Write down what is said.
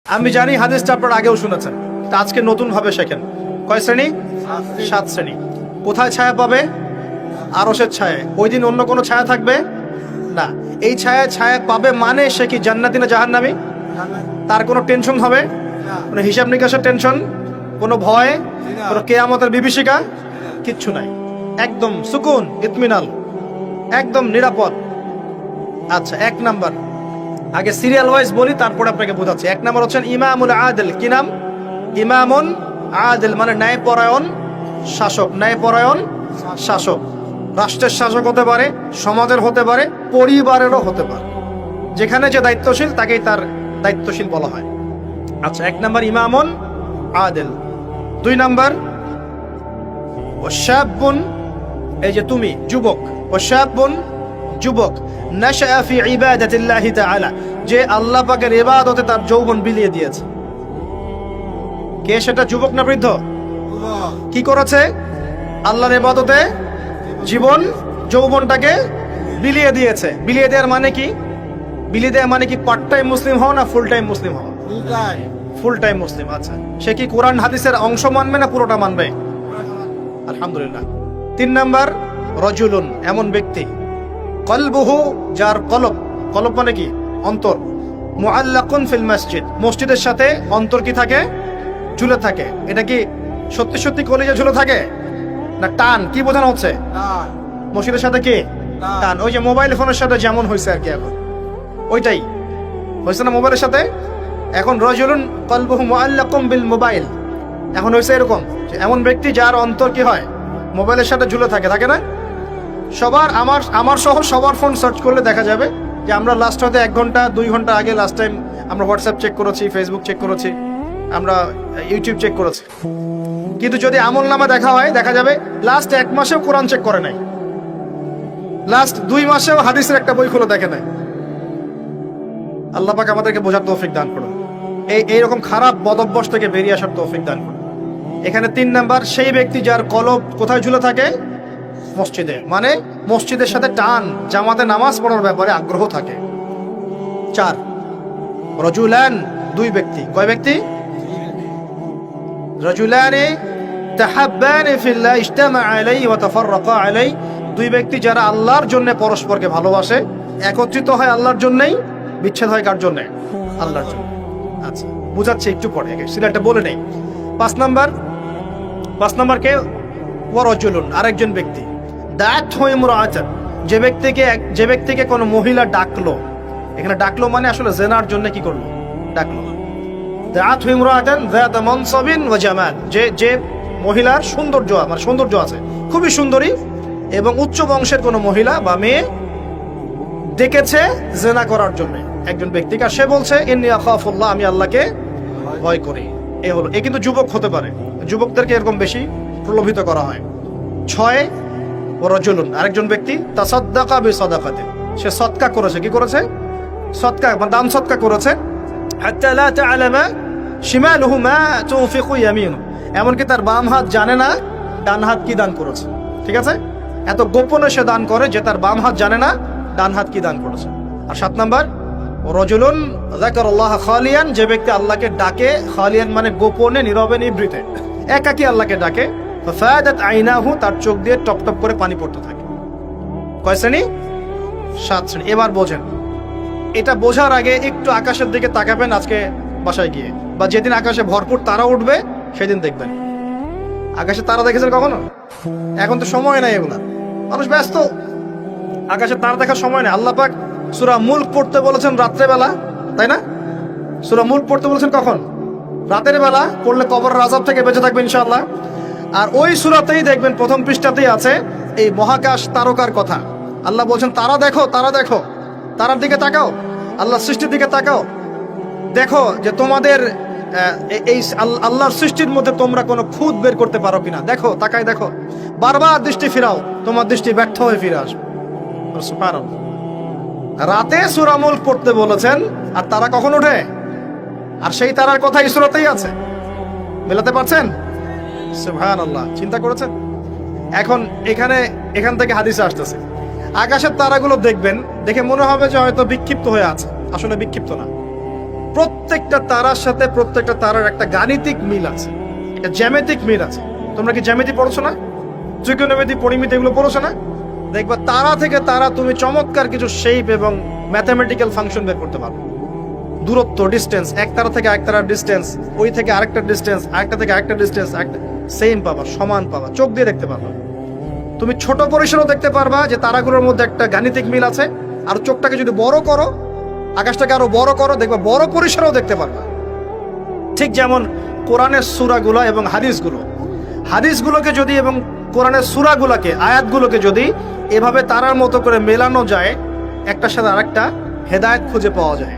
আমি জানি হাদিসটা আপনারা আগেও শুনেছেন, তা আজকে নতুন ভাবে শেখেন। কয় শ্রেণী? 7 শ্রেণী। কোথায় ছায়া পাবে? আরশের ছায়া। ওই দিন অন্য কোনো ছায়া থাকবে না। এই ছায়া পাবে মানে সে কি জান্নাতি না জাহান্নামী? তার কোনো টেনশন হবে? কোনো হিসাব নিকাশের টেনশন, কোনো ভয়, কোনো কিয়ামতের বিভীষিকা কিচ্ছু নাই। একদম সুকুন, ইতমিনাল, একদম নিরাপদ। আচ্ছা, 1 নাম্বার, আগে সিরিয়াল ওয়াইজ বলি, তারপরে আপনাকে বোঝাচ্ছি। 1 নাম্বার হচ্ছেন ইমামুল আদিল। কি নাম? ইমামুন আদিল, মানে ন্যায়পরায়ণ শাসক। ন্যায়পরায়ণ শাসক রাষ্ট্রের শাসক হতে পারে, সমাজের হতে পারে, পরিবারেরও হতে পারে। যেখানে যে দায়িত্বশীল তাকেই তার দায়িত্বশীল বলা হয়। আচ্ছা, 1 নাম্বার ইমামুন আদিল। 2 নাম্বার ওয়াশাবুন, এই যে তুমি যুবক, ওয়াশাবুন যুবক, নাশা ফি ইবাদাতিল্লাহি তাআলা, যে আল্লাহ পাকের ইবাদতে তার যৌবন বিলিয়ে দিয়েছে। কে সেটা, যুবক না বৃদ্ধ? কি করেছে? আল্লাহর ইবাদতে জীবন যৌবনটাকে বিলিয়ে দিয়েছে। বিলিয়ে দেওয়ার মানে কি? বিলিয়ে দেওয়া মানে কি পার্ট টাইম মুসলিম হও না ফুল টাইম মুসলিম হও? ফুল টাইম মুসলিম। আচ্ছা, সে কি কোরআন হাদিসের অংশ মানবে না পুরোটা মানবে? আলহামদুলিল্লাহ। 3 নাম্বার রজুলুন, এমন ব্যক্তি, কলবুহু, যার কলব, কলব মানে কি? অন্তর, মুআল্লাকুন ফিল মসজিদ, মসজিদের সাথে অন্তর কি থাকে? ঝুলে থাকে। এটা কি সত্যি সত্যি কলিজা ঝুলে থাকে না টান? কি বোঝানো হচ্ছে? মসজিদের সাথে কি টান? ওই যে মোবাইল ফোনের সাথে যেমন হয়েছে আর কি, এখন ওইটাই হয়েছে না মোবাইলের সাথে। এখন রজুলুন কলবুহু মুআল্লাকুন বিল মোবাইল, এখন হয়েছে এরকম যে এমন ব্যক্তি যার অন্তর কি হয়? মোবাইলের সাথে ঝুলে থাকে, থাকে না? সবার, আমার সহ সবার ফোন সার্চ করলে দেখা যাবে যে আমরা লাস্ট হয়তো 1 ঘন্টা 2 ঘন্টা আগে লাস্ট টাইম আমরা হোয়াটসঅ্যাপ চেক করেছি, ফেসবুক চেক করেছি, আমরা ইউটিউব চেক করেছি। কিন্তু যদি আমল নামা দেখা হয়, দেখা যাবে লাস্ট 1 মাসেও কোরআন চেক করে নাই, লাস্ট 2 মাসেও হাদিসের একটা বই খুলে দেখে নাই। আল্লাহ পাক আমাদেরকে বোঝার তৌফিক দান করুন, এইরকম খারাপ বদভ্যাস থেকে বেরিয়ে আসার তৌফিক দান করুন। এখানে 3 নাম্বার, সেই ব্যক্তি যার কলব কোথায় ঝুলে থাকে? মসজিদে, মানে মসজিদের সাথে টান, জামাতে নামাজ পড়ার ব্যাপারে আগ্রহ থাকে। 4 রজুলান, 2 ব্যক্তি। কয় ব্যক্তি? রজুলানি তাহাব্বানি ফিল্লাহ ইজতামা আলাইহি ওয়া তাফাররাকা আলাইহি, 2 ব্যক্তি যারা আল্লাহর জন্য পরস্পরকে ভালোবাসে, একত্রিত হয় আল্লাহর জন্যই, বিচ্ছেদ হয় কার জন্য? আল্লাহর জন্য। আচ্ছা, বুঝাচ্ছি একটু পরে, সিরিয়ালটা বলে নেই। 5 নাম্বার কে? ওয়া রাজুলুন, আরেকজন ব্যক্তি, দাত ইমরাআতান, যে ব্যক্তিকে কোনো মহিলা ডাকলো। এখানে ডাকলো মানে আসলে জেনার জন্য কি করলো? ডাকলো। দাত ইমরাআতান যাত মানসাবিন ওয়া জামাল, যে মহিলার সৌন্দর্য আছে, খুবই সুন্দরী এবং উচ্চ বংশের কোনো মহিলা বা মেয়ে ডেকেছে জেনা করার জন্য একজন ব্যক্তিকে, আর সে বলছে ইন্নী আখাফুল্লাহ, আমি আল্লাহকে ভয় করি। এ কিন্তু যুবক হতে পারে, যুবকদেরকে এরকম বেশি প্রলোভিত করা হয়। 6 রাজুলুন, আরেকজন ব্যক্তি, তাসাদ্দাকা বিসাদাকাতি, সে সদকা করেছে। কি করেছে? সদকা বা দান সদকা করেছে। হাত্তা লা তা'লামা শিমালুহু মা তুনফিকু ইয়ামিনু, এমনকি তার বাম হাত জানে না ডান হাত কি দান করেছে। ঠিক আছে, এত গোপনে সে দান করে যে তার বাম হাত জানে না ডান হাত কি দান করেছে। আর 7 নাম্বার রাজুলুন যাকারাল্লাহ খালিয়ান, যে ব্যক্তি আল্লাহকে ডাকে, খালিয়ান মানে গোপনে, নীরবে, নিভৃতে, একাকী আল্লাহকে ডাকে। ফাদাত আইনাহু, তার চোখ দিয়ে টপ টপ করে পানি পড়তে থাকে। কয় শ্রেণী? 7 শ্রেণী। এবার বোঝেন, এটা বোঝার আগে একটু আকাশের দিকে তাকাবেন আজকে বাসায় গিয়ে, বা যেদিন আকাশে ভরপুর তারা উঠবে সেদিন দেখবেন। আকাশে তারা দেখেছেন কখনো? এখন তো সময় নাই, এগুলা মানুষ ব্যস্ত, আকাশে তারা দেখার সময় নেই। আল্লাহ পাক সূরা মুলক পড়তে বলেছেন রাত্রেবেলা, তাই না? সূরা মুলক পড়তে বলেছেন কখন? রাতের বেলা পড়লে কবরের আযাব থেকে বেঁচে থাকবে ইনশাআল্লাহ। আর ওই সূরাতেই দেখবেন প্রথম পৃষ্ঠাতেই আছে এই মহাকাশ তারকার কথা। আল্লাহ বলছেন তারা দেখো, তারা দেখো, তারার দিকে তাকাও, আল্লাহর সৃষ্টির দিকে তাকাও, দেখো যে তোমাদের এই আল্লাহর সৃষ্টির মধ্যে তোমরা কোনো খুঁত বের করতে পারো কিনা। দেখো, তাকায় দেখো, বারবার দৃষ্টি ফিরাও, তোমার দৃষ্টি ব্যর্থ হয়ে ফিরে আসবে। সুবহানাল্লাহ। রাতে সূরা মুলক পড়তে বলেছেন, আর তারা কখন ওঠে? আর সেই তারার কথা এই সূরাতেই আছে। মেলাতে পারছেন? সুবহানাল্লাহ, চিন্তা করেছেন? এখন এখান থেকে হাদিসে আসতেছে, আকাশের তারাগুলো দেখবেন, দেখে মনে হবে যে হয়তো বিক্ষিপ্ত হয়ে আছে, আসলে বিক্ষিপ্ত না। প্রত্যেকটা তারার সাথে প্রত্যেকটা তারার একটা গাণিতিক মিল আছে, একটা জ্যামিতিক মিল আছে। তোমরা কি জ্যামিতি পড়ছো না? ত্রিকোণমিতি, পরিমিতি এগুলো পড়ছো না? দেখবা তারা থেকে তারা তুমি চমৎকার কিছু শেপ এবং ম্যাথমেটিক্যাল ফাংশন বের করতে পারো। দূরত্ব, ডিস্টেন্স, এক তারা থেকে এক তারার ডিস্টেন্স, ওই থেকে আরেকটা ডিস্টেন্স, আরেকটা থেকে আরেকটা ডিস্টেন্স, একটা সেম পাবা, সমান পাবা, চোখ দিয়ে দেখতে পারবা। তুমি ছোট পরিসরেও দেখতে পারবা যে তারাগুলোর মধ্যে একটা গাণিতিক মিল আছে। আর চোখটাকে যদি বড় করো, আকাশটাকে আরো বড় করো, দেখবা বড় পরিসরেও দেখতে পারবা। ঠিক যেমন কোরআনের সূরাগুলো এবং হাদিসগুলোকে যদি এবং কোরআনের সূরাগুলোকে, আয়াতগুলোকে যদি এভাবে তারার মতো করে মেলানো যায়, একটার সাথে আরেকটা হেদায়েত খুঁজে পাওয়া যায়।